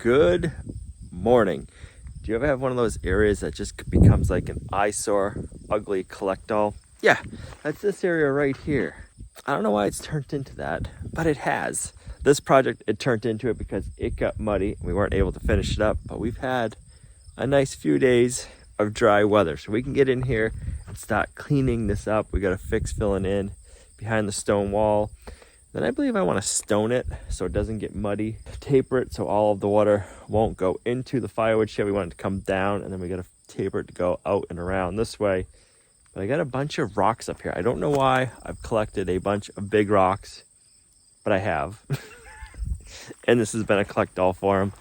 Good morning. Do you ever have one of those areas that just becomes like an eyesore, ugly collect-all? Yeah, that's this area right here. I don't know why it's turned into that, but it has. This project, it turned into it because it got muddy and we weren't able to finish it up, but we've had a nice few days of dry weather. So we can get in here and start cleaning this up. We got to fix filling in behind the stone wall. Then I believe I want to stone it so it doesn't get muddy. Taper it so all of the water won't go into the firewood shed. We want it to come down, and then we got to taper it to go out and around this way. But I got a bunch of rocks up here. I don't know why I've collected a bunch of big rocks, but I have. And this has been a collect-all for them.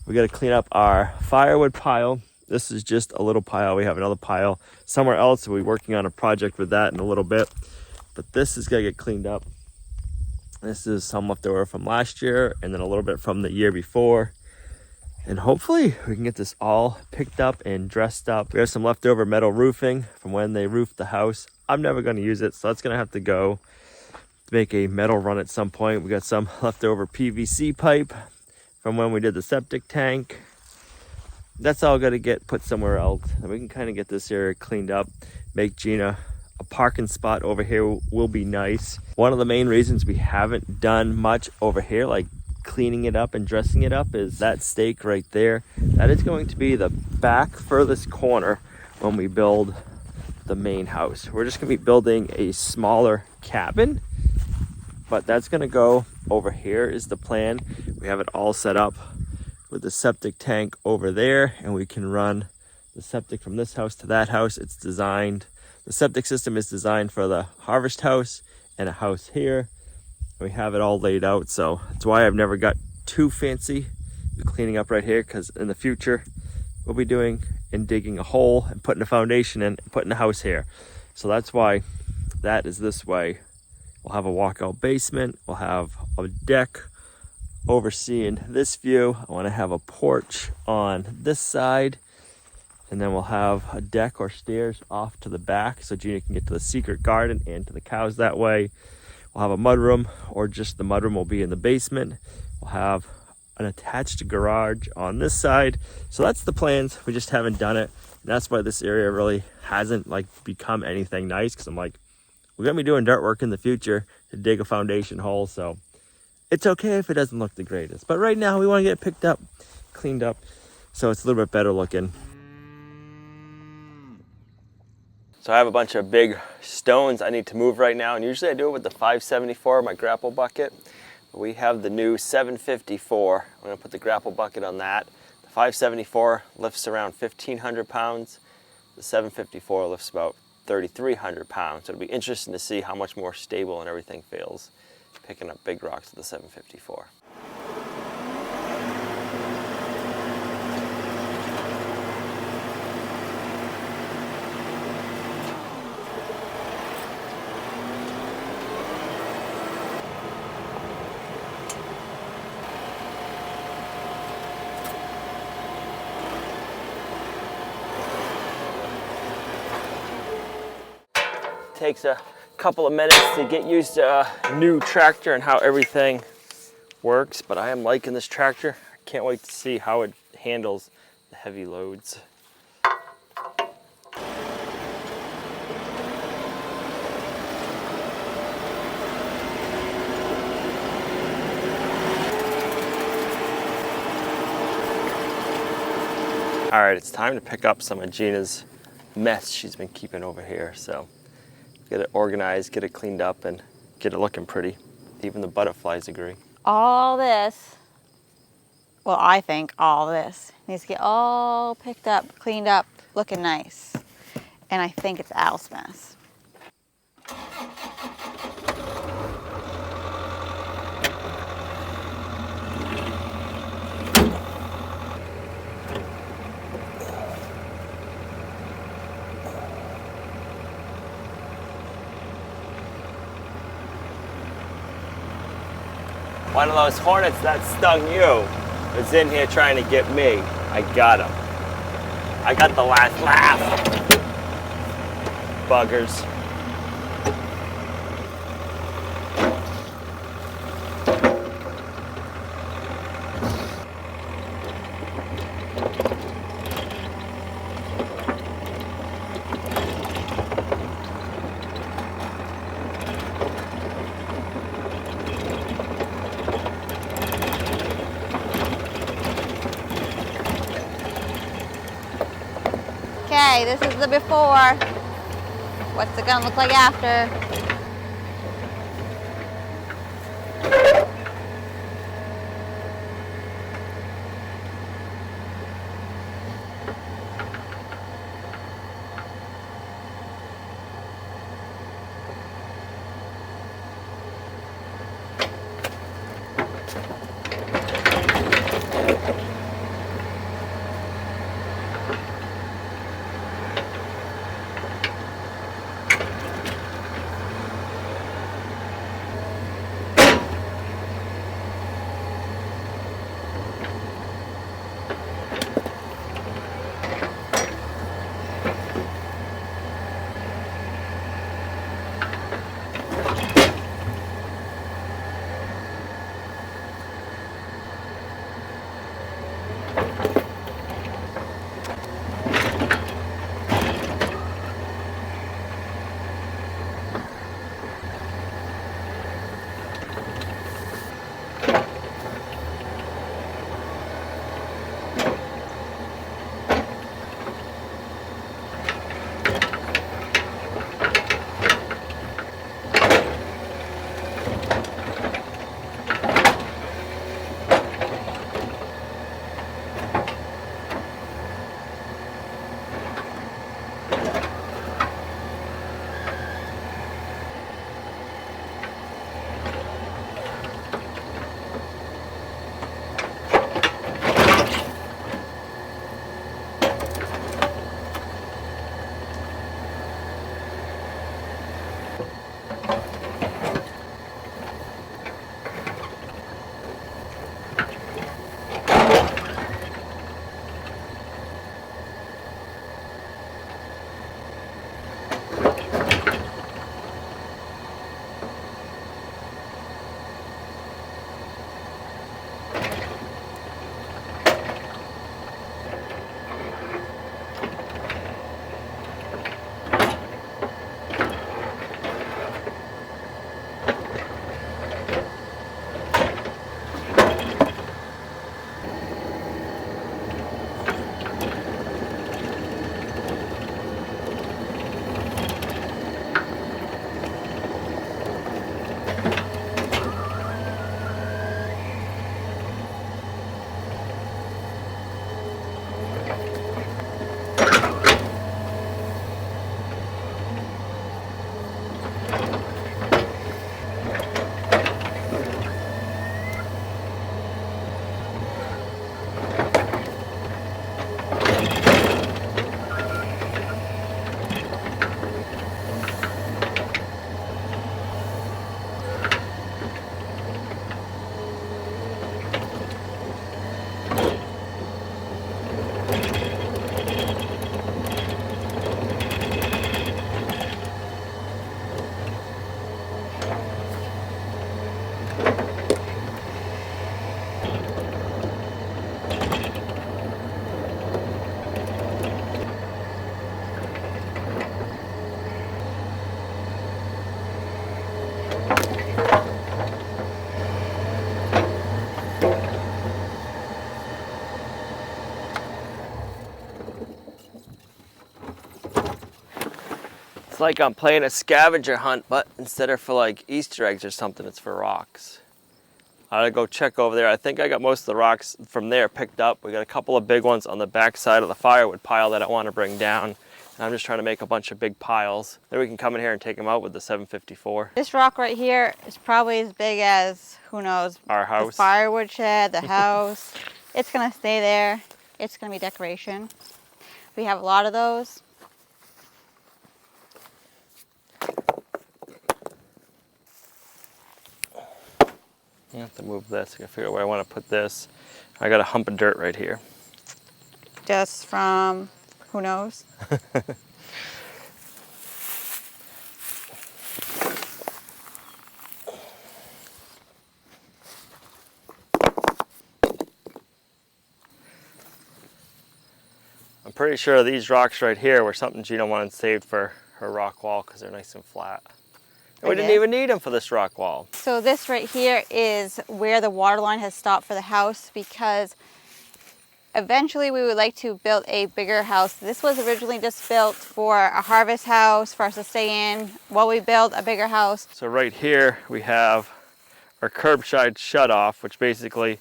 We got to clean up our firewood pile. This is just a little pile. We have another pile somewhere else. So we're working on a project with that in a little bit. But this is going to get cleaned up. This is some leftover from last year and then a little bit from the year before. And hopefully we can get this all picked up and dressed up. We have some leftover metal roofing from when they roofed the house. I'm never going to use it, so that's going to have to go to make a metal run at some point. We got some leftover PVC pipe from when we did the septic tank. That's all got to get put somewhere else. And we can kind of get this area cleaned up, make Gina a parking spot over here will be nice. One of the main reasons we haven't done much over here, like cleaning it up and dressing it up, is that stake right there. That is going to be the back furthest corner when we build the main house. We're just going to be building a smaller cabin, but that's going to go over here is the plan. We have it all set up with the septic tank over there, and we can run the septic from this house to that house. It's designed, the septic system is designed for the harvest house and a house here. We have it all laid out, so that's why I've never got too fancy with cleaning up right here, because in the future we'll be doing and digging a hole and putting a foundation in and putting a house here. So that's why that is this way. We'll have a walkout basement. We'll have a deck overseeing this view. I want to have a porch on this side. And then we'll have a deck or stairs off to the back so Gina can get to the secret garden and to the cows that way. We'll have a mudroom, or just the mudroom will be in the basement. We'll have an attached garage on this side. So that's the plans. We just haven't done it. And that's why this area really hasn't like become anything nice, because I'm like, we're going to be doing dirt work in the future to dig a foundation hole. So it's okay if it doesn't look the greatest. But right now we want to get it picked up, cleaned up, so it's a little bit better looking. So I have a bunch of big stones I need to move right now, and usually I do it with the 574, my grapple bucket. But we have the new 754. I'm going to put the grapple bucket on that. The 574 lifts around 1,500 pounds. The 754 lifts about 3,300 pounds. So it'll be interesting to see how much more stable and everything feels picking up big rocks with the 754. Takes a couple of minutes to get used to a new tractor and how everything works, but I am liking this tractor. I can't wait to see how it handles the heavy loads. All right, it's time to pick up some of Gina's mess she's been keeping over here. So get it organized, get it cleaned up, and get it looking pretty. Even the butterflies agree. All this, well, I think all this needs to get all picked up, cleaned up, looking nice. And I think it's Al's mess. One of those hornets that stung you is in here trying to get me. I got him. I got the last laugh. Buggers. Okay, this is the before. What's it gonna look like after? It's like I'm playing a scavenger hunt, but instead of for like Easter eggs or something, it's for rocks. I gotta go check over there. I think I got most of the rocks from there picked up. We got a couple of big ones on the back side of the firewood pile that I want to bring down. And I'm just trying to make a bunch of big piles. Then we can come in here and take them out with the 754. This rock right here is probably as big as, who knows, Our house. the firewood shed, the house. It's gonna stay there. It's gonna be decoration. We have a lot of those. I have to move this. I gotta figure out where I want to put this. I got a hump of dirt right here. Just from, who knows? I'm pretty sure these rocks right here were something Gina wanted saved for her rock wall because they're nice and flat. And we didn't even need them for this rock wall. So this right here is where the water line has stopped for the house, because eventually we would like to build a bigger house. This was originally just built for a harvest house for us to stay in while we build a bigger house. So right here we have our curbside shutoff, which basically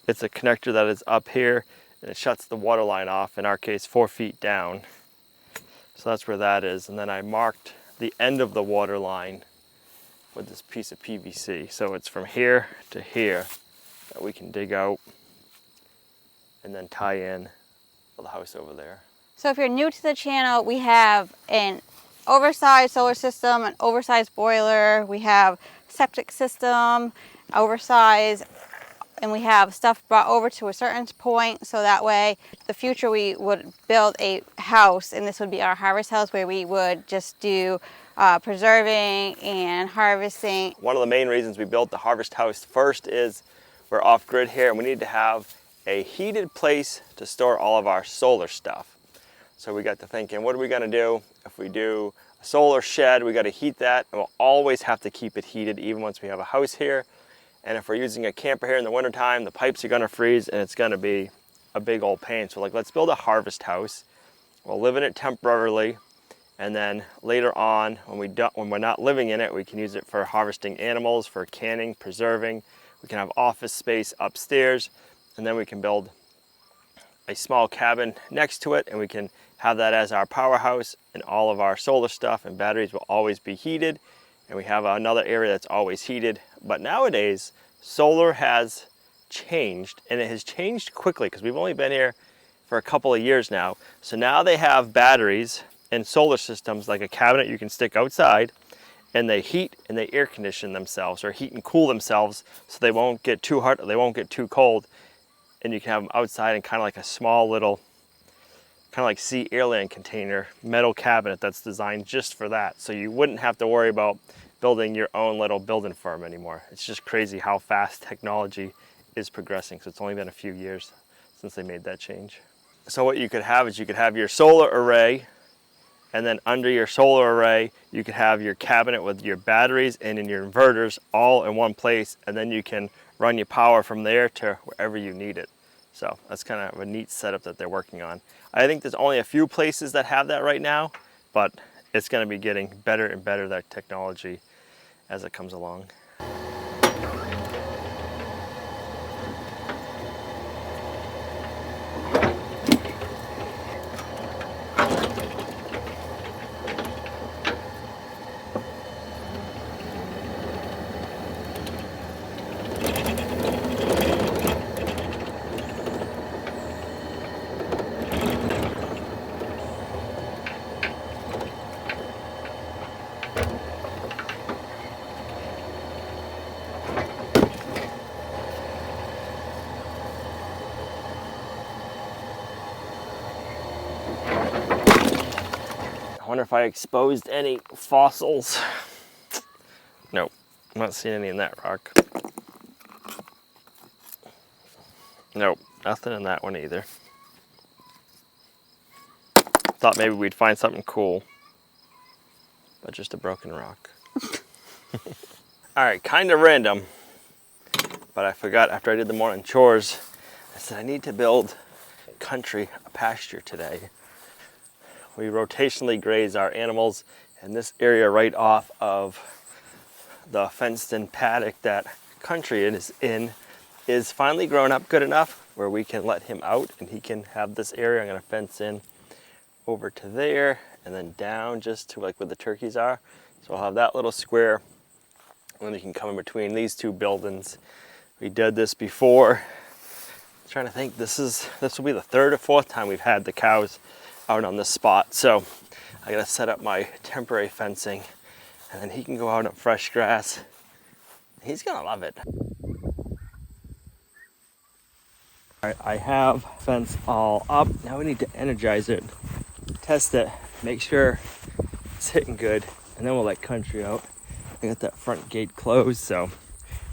it's a connector that is up here and it shuts the water line off, in our case 4 feet down. So that's where that is. And then I marked the end of the water line with this piece of PVC. So it's from here to here that we can dig out and then tie in for the house over there. So if you're new to the channel, we have an oversized solar system, an oversized boiler, we have septic system, oversized, and we have stuff brought over to a certain point, so that way the future we would build a house, and this would be our harvest house where we would just do preserving and harvesting. One of the main reasons we built the harvest house first is we're off grid here and we need to have a heated place to store all of our solar stuff. So we got to thinking, what are we gonna do if we do a solar shed? We gotta heat that, and we'll always have to keep it heated even once we have a house here. And if we're using a camper here in the wintertime, the pipes are gonna freeze and it's gonna be a big old pain. So like, let's build a harvest house. We'll live in it temporarily, and then later on, when we're not living in it, we can use it for harvesting animals, for canning, preserving. We can have office space upstairs, and then we can build a small cabin next to it, and we can have that as our powerhouse, and all of our solar stuff and batteries will always be heated, and we have another area that's always heated. But nowadays, solar has changed, and it has changed quickly because we've only been here for a couple of years now. So now they have batteries and solar systems, like a cabinet you can stick outside, and they heat and they air condition themselves, or heat and cool themselves, so they won't get too hot or they won't get too cold. And you can have them outside in kind of like a small little, kind of like sea airland container, metal cabinet that's designed just for that. So you wouldn't have to worry about building your own little building firm anymore. It's just crazy how fast technology is progressing. So it's only been a few years since they made that change. So what you could have is you could have your solar array, and then under your solar array, you could have your cabinet with your batteries and in your inverters all in one place, and then you can run your power from there to wherever you need it. So that's kind of a neat setup that they're working on. I think there's only a few places that have that right now, but it's going to be getting better and better, that technology, as it comes along. I wonder if I exposed any fossils. Nope, I'm not seeing any in that rock. Nope, nothing in that one either. Thought maybe we'd find something cool, but just a broken rock. All right, kind of random, but I forgot after I did the morning chores, I said I need to build country, a pasture today. We rotationally graze our animals, and this area right off of the fenced-in paddock that country is in is finally grown up good enough where we can let him out and he can have this area. I'm gonna fence in over to there and then down just to like where the turkeys are. So I'll have that little square, and then you can come in between these two buildings. We did this before. I'm trying to think, this will be the third or fourth time we've had the cows out on this spot. So I gotta set up my temporary fencing, and then he can go out on fresh grass. He's gonna love it. All right, I have fence all up. Now we need to energize it, test it, make sure it's hitting good, and then we'll let country out. I got that front gate closed, so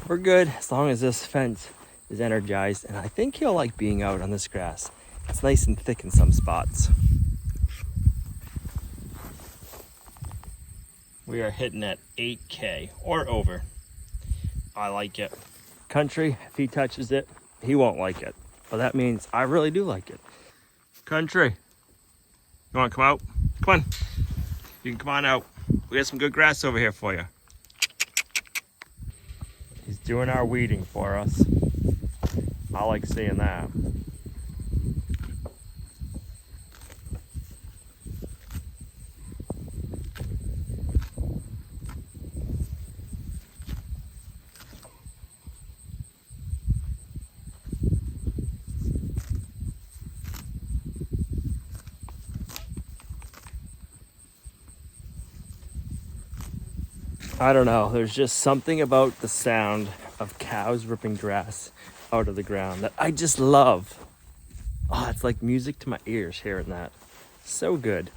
we're good as long as this fence is energized, and I think he'll like being out on this grass. It's nice and thick in some spots. We are hitting at 8K or over. I like it. Country, if he touches it, he won't like it. But that means I really do like it. Country, you wanna come out? Come on, you can come on out. We got some good grass over here for you. He's doing our weeding for us. I like seeing that. I don't know, there's just something about the sound of cows ripping grass out of the ground that I just love. Oh, it's like music to my ears hearing that. So good.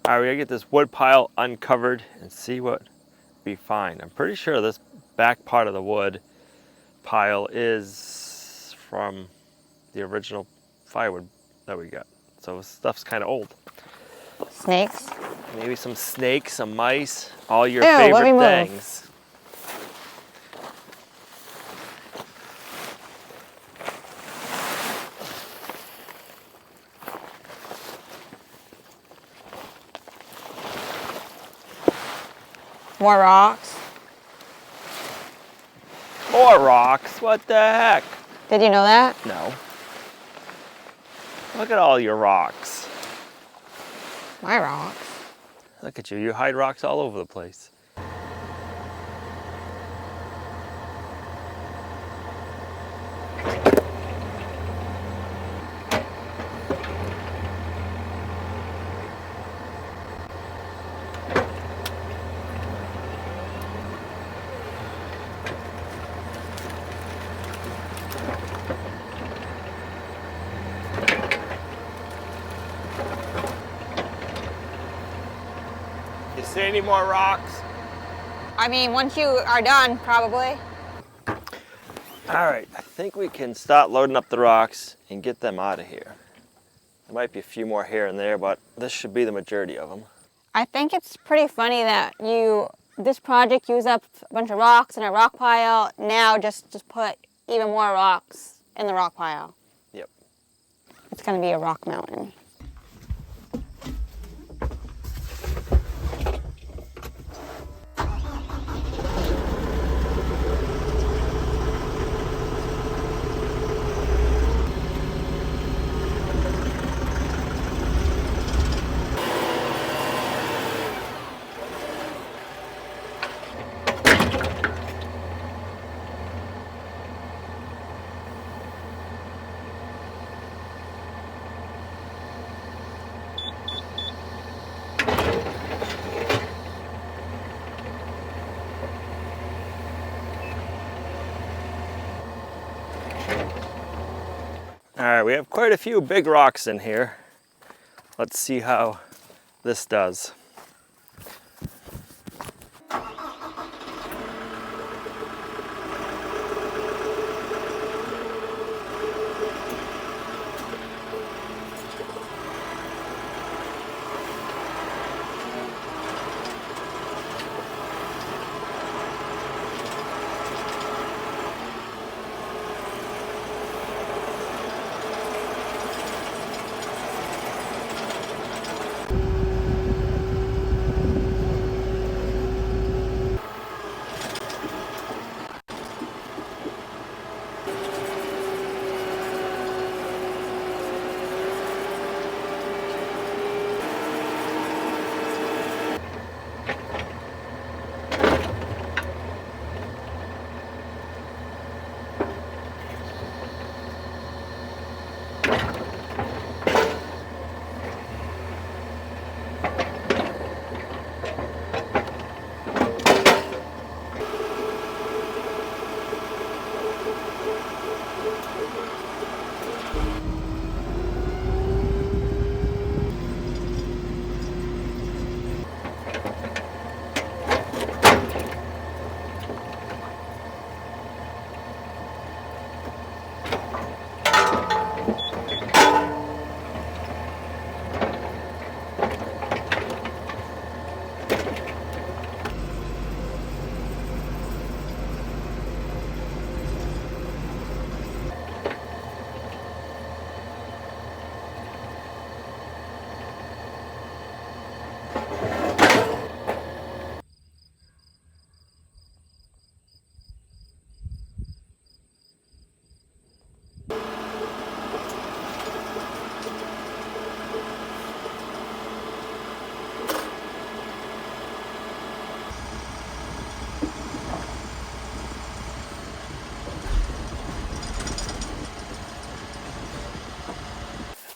All right, we gotta get this wood pile uncovered and see what we find. I'm pretty sure this back part of the wood pile is from the original firewood that we got. So this stuff's kind of old. Snakes. Maybe some snakes, some mice, all your Ew, let me favorite move. things. More rocks. More rocks, what the heck? Did you know that? No. Look at all your rocks. My rocks. Look at you, you hide rocks all over the place. You see any more rocks? I mean, once you are done, probably. All right, I think we can start loading up the rocks and get them out of here. There might be a few more here and there, but this should be the majority of them. I think it's pretty funny that this project used up a bunch of rocks in a rock pile. Now just put even more rocks in the rock pile. Yep. It's gonna be a rock mountain. All right, we have quite a few big rocks in here. Let's see how this does.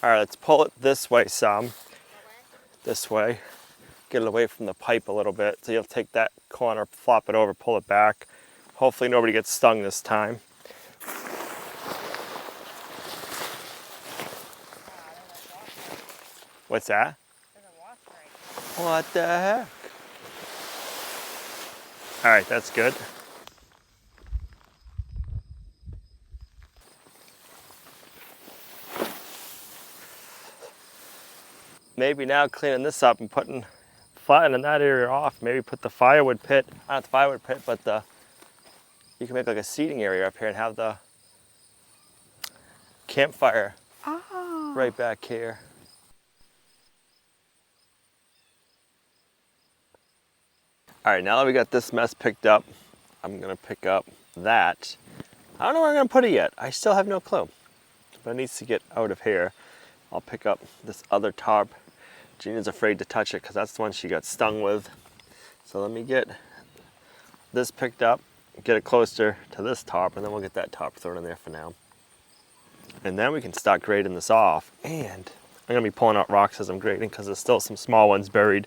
All right, let's pull it this way some. This way. Get it away from the pipe a little bit. So you'll take that corner, flop it over, pull it back. Hopefully nobody gets stung this time. What's that? What the heck? All right, that's good. Maybe now cleaning this up and flattening that area off, maybe put the firewood pit, not the firewood pit, but you can make like a seating area up here and have the campfire right back here. All right, now that we got this mess picked up, I'm gonna pick up that. I don't know where I'm gonna put it yet. I still have no clue, but it needs to get out of here. I'll pick up this other tarp. Gina's afraid to touch it because that's the one she got stung with. So let me get this picked up, get it closer to this tarp, and then we'll get that tarp thrown in there for now. And then we can start grading this off. And I'm gonna be pulling out rocks as I'm grading because there's still some small ones buried.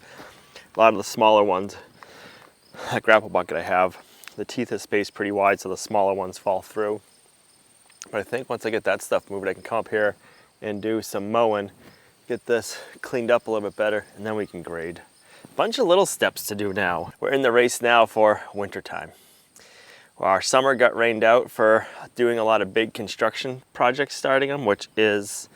A lot of the smaller ones, that grapple bucket I have, the teeth is spaced pretty wide so the smaller ones fall through. But I think once I get that stuff moved, I can come up here and do some mowing, get this cleaned up a little bit better, and then we can grade. Bunch of little steps to do now. We're in the race now for winter time. Well, our summer got rained out for doing a lot of big construction projects, starting them, which is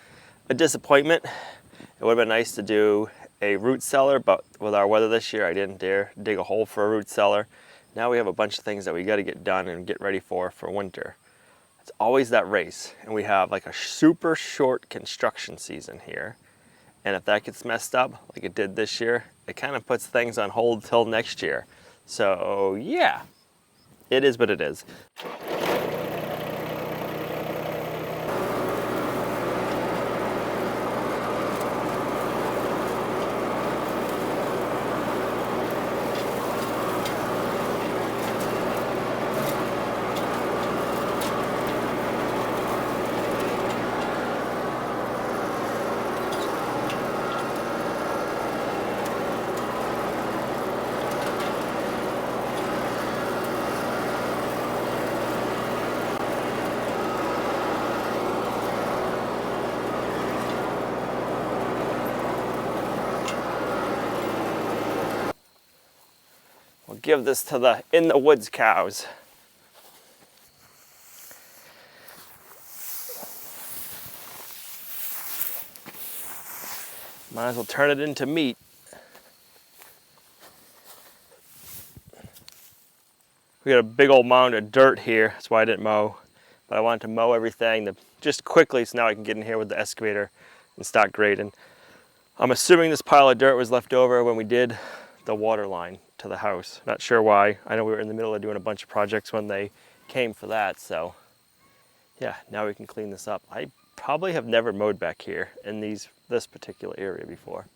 a disappointment. It would have been nice to do a root cellar, but with our weather this year, I didn't dare dig a hole for a root cellar. Now we have a bunch of things that we got to get done and get ready for winter. It's always that race, and we have like a super short construction season here. And if that gets messed up, like it did this year, it kind of puts things on hold till next year. So yeah, it is what it is. We'll give this to the in the woods cows. Might as well turn it into meat. We got a big old mound of dirt here, that's why I didn't mow. But I wanted to mow everything just quickly so now I can get in here with the excavator and start grading. I'm assuming this pile of dirt was left over when we did the water line to the house. Not sure why. I know we were in the middle of doing a bunch of projects when they came for that, so yeah, now we can clean this up. I probably have never mowed back here in this particular area before.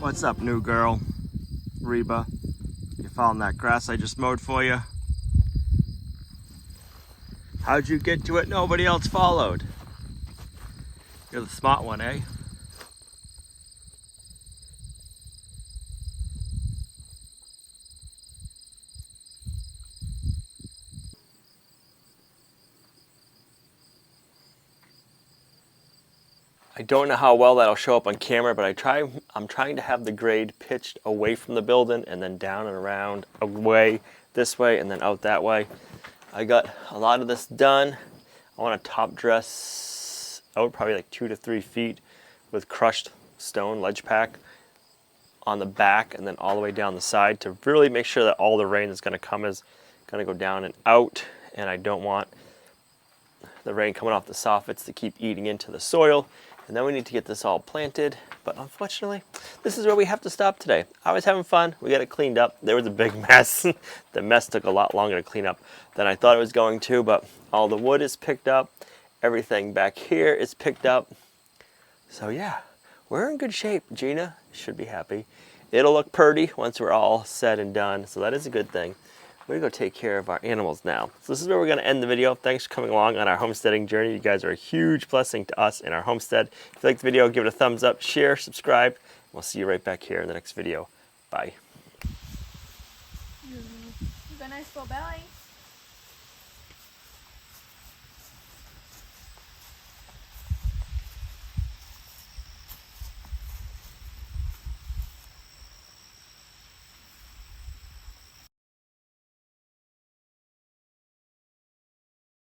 What's up, new girl? Reba, you following that grass I just mowed for you? How'd you get to it nobody else followed? You're the smart one, eh? I don't know how well that'll show up on camera, but I'm trying to have the grade pitched away from the building and then down and around, away this way and then out that way. I got a lot of this done. I want to top dress out probably like 2 to 3 feet with crushed stone ledge pack on the back and then all the way down the side to really make sure that all the rain that's going to come is going to go down and out, and I don't want the rain coming off the soffits to keep eating into the soil. And then we need to get this all planted, but unfortunately, this is where we have to stop today. I was having fun. We got it cleaned up. There was a big mess. The mess took a lot longer to clean up than I thought it was going to, but all the wood is picked up. Everything back here is picked up. So yeah, we're in good shape. Gina should be happy. It'll look pretty once we're all said and done, so that is a good thing. We're gonna go take care of our animals now. So this is where we're gonna end the video. Thanks for coming along on our homesteading journey. You guys are a huge blessing to us in our homestead. If you like the video, give it a thumbs up, share, subscribe. We'll see you right back here in the next video. Bye. You got a nice little belly.